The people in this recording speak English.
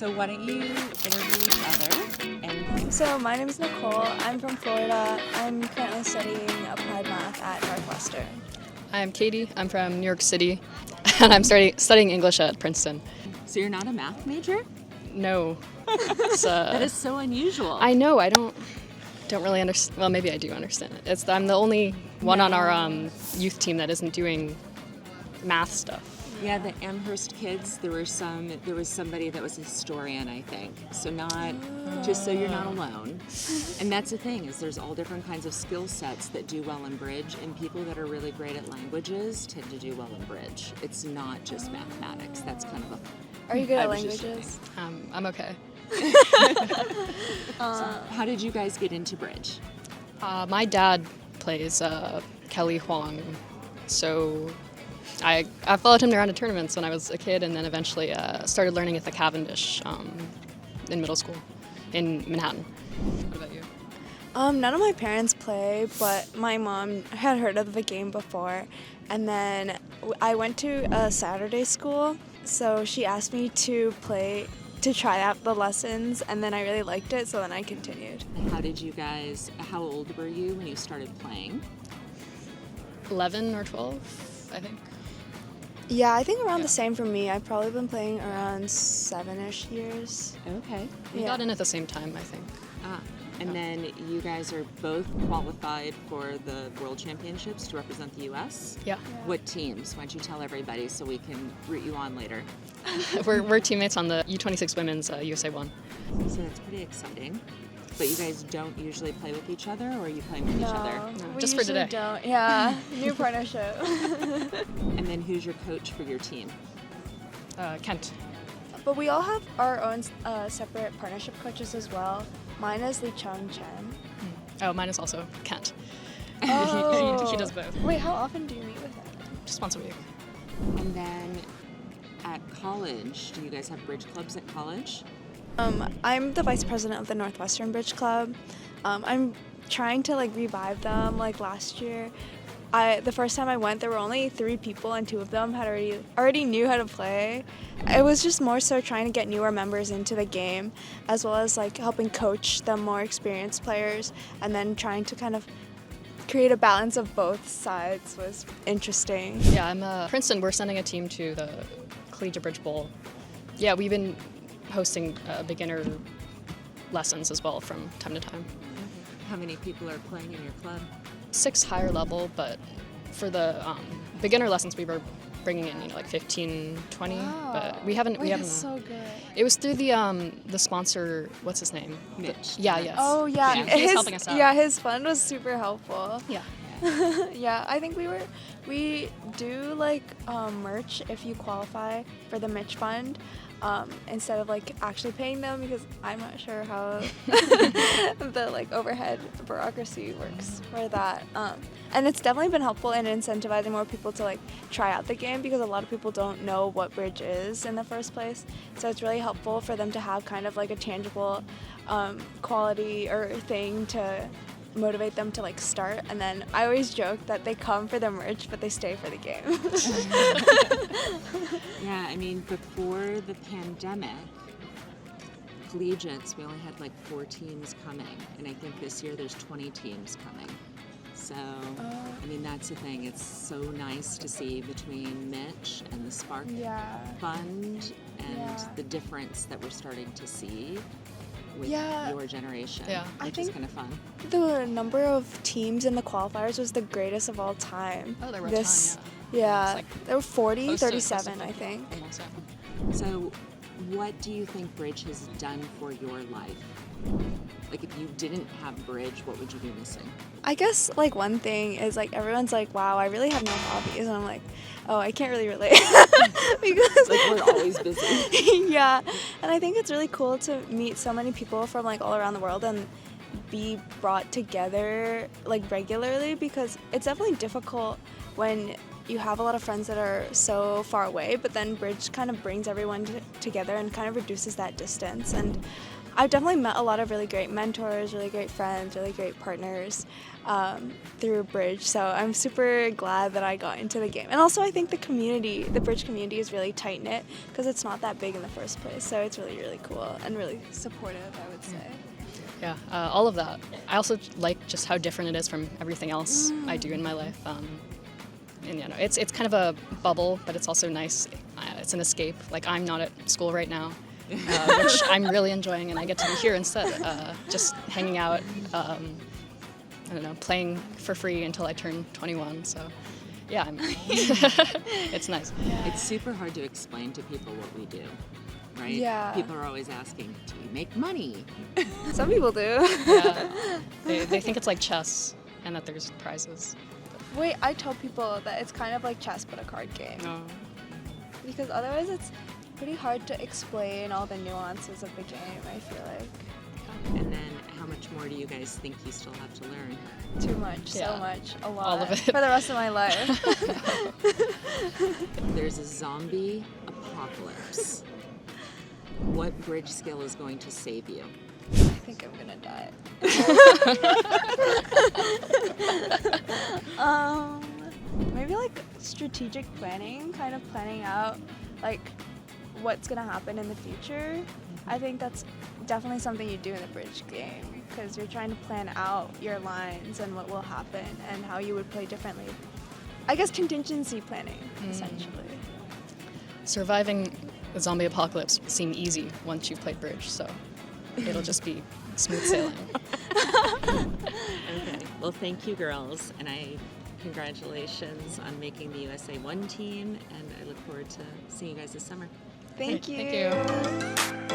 So why don't you interview each other? And So my name is Nicole. I'm from Florida. I'm currently studying applied math at Northwestern. I'm Katie. I'm from New York City, and I'm studying English at Princeton. so you're not a math major? No, it's, That is so unusual. I know. I don't really understand. Well, maybe I do understand it. I'm the only one on our youth team that isn't doing math stuff. Yeah, the Amherst kids, there was somebody that was a historian, I think. So just so you're not alone. And that's the thing, is there's all different kinds of skill sets that do well in bridge, and people that are really great at languages tend to do well in bridge. It's not just mathematics. That's kind of a... Are you good I at was just languages? I'm okay. How did you guys get into bridge? My dad plays Kelly Huang, so I followed him around to tournaments when I was a kid, and then eventually started learning at the Cavendish in middle school in Manhattan. What about you? None of my parents play, but my mom had heard of the game before. And then I went to a Saturday school, so she asked me to try out the lessons, and then I really liked it, so then I continued. How old were you when you started playing? 11 or 12, I think. Yeah, I think around the same for me. I've probably been playing around 7-ish years. Okay. We got in at the same time, I think. And then you guys are both qualified for the World Championships to represent the U.S.? Yeah. What teams? Why don't you tell everybody so we can root you on later? We're teammates on the U26 Women's USA 1. So that's pretty exciting. But you guys don't usually play with each other, or are you playing with each other? No, we just for usually today. don't. Yeah, new partnership. And then who's your coach for your team? Kent. But we all have our own separate partnership coaches as well. Mine is Lee Chung Chen. Oh, mine is also Kent. Oh. He does both. Wait, how often do you meet with him? Just once a week. And then at college, do you guys have bridge clubs at college? I'm the vice president of the Northwestern Bridge Club. I'm trying to revive them. Last year, the first time I went, there were only 3 people, and 2 of them had already knew how to play. It was just more so trying to get newer members into the game, as well as helping coach the more experienced players, and then trying to kind of create a balance of both sides was interesting. Yeah, I'm Princeton. We're sending a team to the Collegiate Bridge Bowl. Yeah, we've been hosting beginner lessons as well from time to time. How many people are playing in your club? 6 higher level, but for the beginner lessons we were bringing in 15, 20, but we haven't. That's so good. It was through the sponsor. What's his name? Mitch. Yes. Oh yeah, Yeah, he was helping us out. Yeah, his fund was super helpful. Yeah. Yeah, I think we do merch if you qualify for the Mitch Fund, instead of actually paying them, because I'm not sure how the overhead bureaucracy works for that. And it's definitely been helpful in incentivizing more people to try out the game, because a lot of people don't know what bridge is in the first place. So it's really helpful for them to have kind of a tangible quality or thing to motivate them to start. And then I always joke that they come for the merch, but they stay for the game. Yeah, I mean, before the pandemic, collegiates, we only had 4 teams coming, and I think this year there's 20 teams coming. So, I mean, that's the thing. It's so nice to see between Mitch and the Spark Fund and the difference that we're starting to see with your generation, which is kind of fun. The number of teams in the qualifiers was the greatest of all time. Oh, there were a ton, Yeah, It's there were 40, close to 37, I think. almost, yeah. So, what do you think bridge has done for your life? If you didn't have bridge, what would you be missing? I guess one thing is everyone's wow, I really have no hobbies, and I'm oh, I can't really relate because we're always busy. Yeah, and I think it's really cool to meet so many people from all around the world and be brought together regularly, because it's definitely difficult when you have a lot of friends that are so far away, but then bridge kind of brings everyone together and kind of reduces that distance. And I've definitely met a lot of really great mentors, really great friends, really great partners through Bridge. So I'm super glad that I got into the game. And also I think the Bridge community is really tight-knit because it's not that big in the first place. So it's really, really cool and really supportive, I would say. Yeah, all of that. I also like just how different it is from everything else I do in my life. And it's kind of a bubble, but it's also nice. It's an escape. Like, I'm not at school right now, which I'm really enjoying, and I get to be here instead, just hanging out, I don't know, playing for free until I turn 21. So, yeah, it's nice. Yeah. It's super hard to explain to people what we do, right? Yeah. People are always asking, do you make money? Some people do. Yeah. They think it's like chess and that there's prizes. Wait, I tell people that it's kind of like chess but a card game. No. Because otherwise it's pretty hard to explain all the nuances of the game, I feel like. And then how much more do you guys think you still have to learn? Too much, Yeah. so much, a lot. All of it. For the rest of my life. There's a zombie apocalypse. What bridge skill is going to save you? I think I'm gonna die. Maybe like strategic planning, kind of planning out like what's gonna happen in the future. I think that's definitely something you do in the bridge game because you're trying to plan out your lines and what will happen and how you would play differently. I guess contingency planning, essentially. Surviving the zombie apocalypse will seem easy once you've played bridge, so it'll just be smooth sailing. Okay. Well, thank you, girls, and congratulations on making the USA 1 team, and I look forward to seeing you guys this summer. Thank you. Thank you.